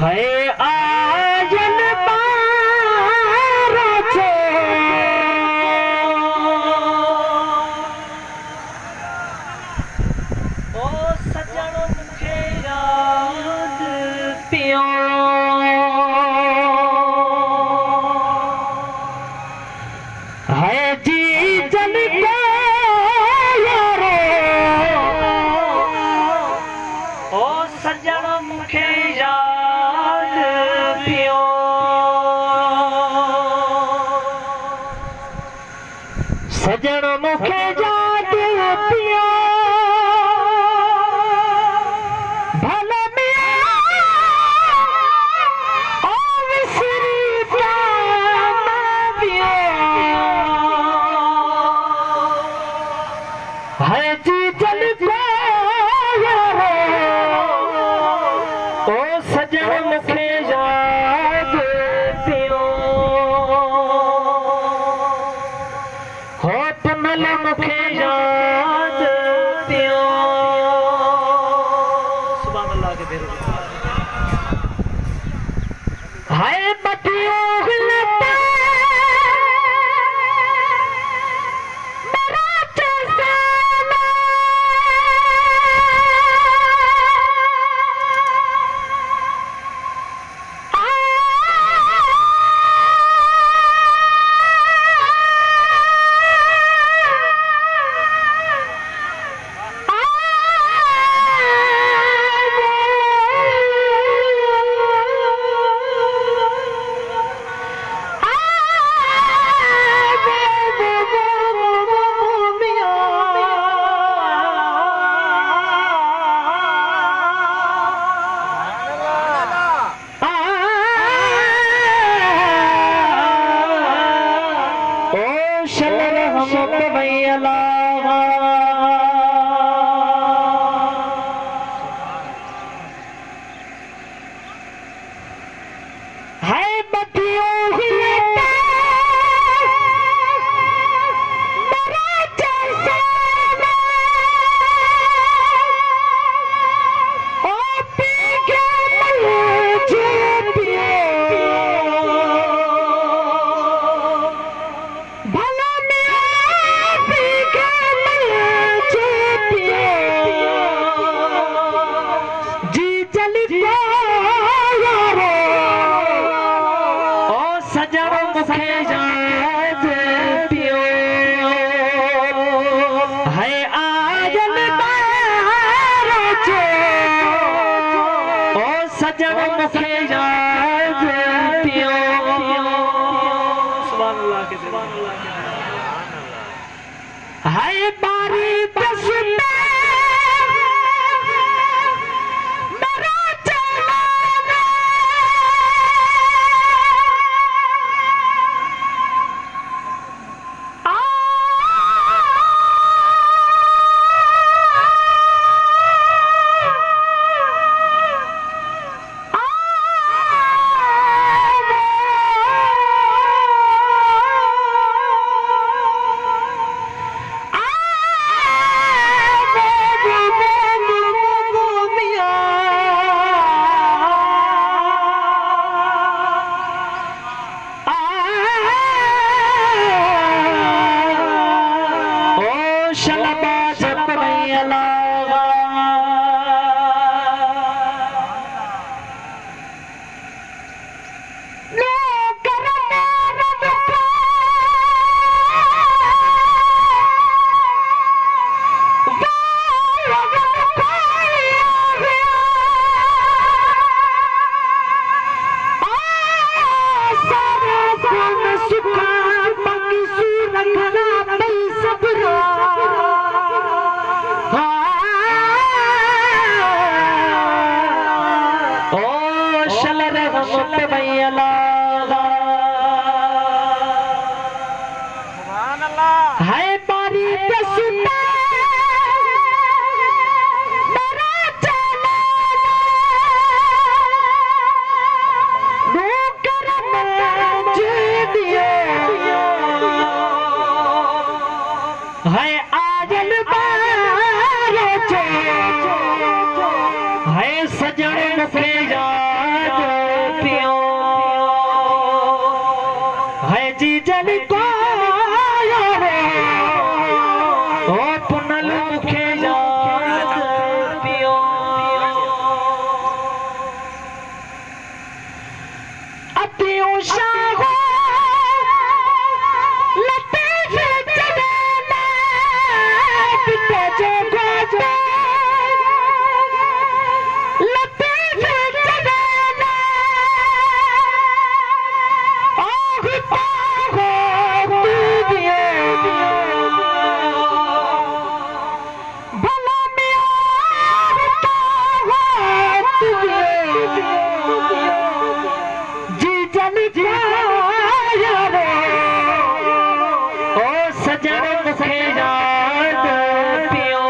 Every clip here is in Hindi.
है आजन बारो छे ओ सजण मुखे याद पियो है जी जन को यारो ओ सजण मुखे याद पियो सजण मुखे याद पियो भले मिया ओ विसरी पियो है जी जल को यारो ओ सजण मुखे याद पियो हो पुनल मुखे याद पियो सुभान अल्लाह के देरो हाय बटियो लता सजण मुखे याद पियो सुभान अल्लाह के हाय बारी तस्बीह मेरा चलाना हाय बारी तस्बीह मेरा चलाना नौकर मुझे दियो हाय आजन बारो छे हाय सजण मुखे याद अतियों शाहो लतीफ जवाना पिता जो गोटे लतीफ जवाना आगता हो तू दिए भला मियां आगता हो तू दिए जी जन जाया रे ओ सजन मुखे याद पियो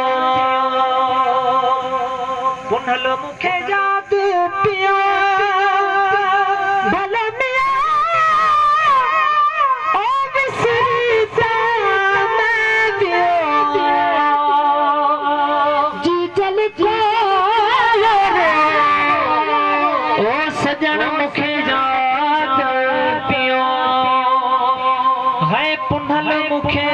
पुनल मुखे याद पियो भला मियां ओ विसरीता मैं पियो जी जन जाया रे ओ सजन मुखे याद पियो है पुनल मुखे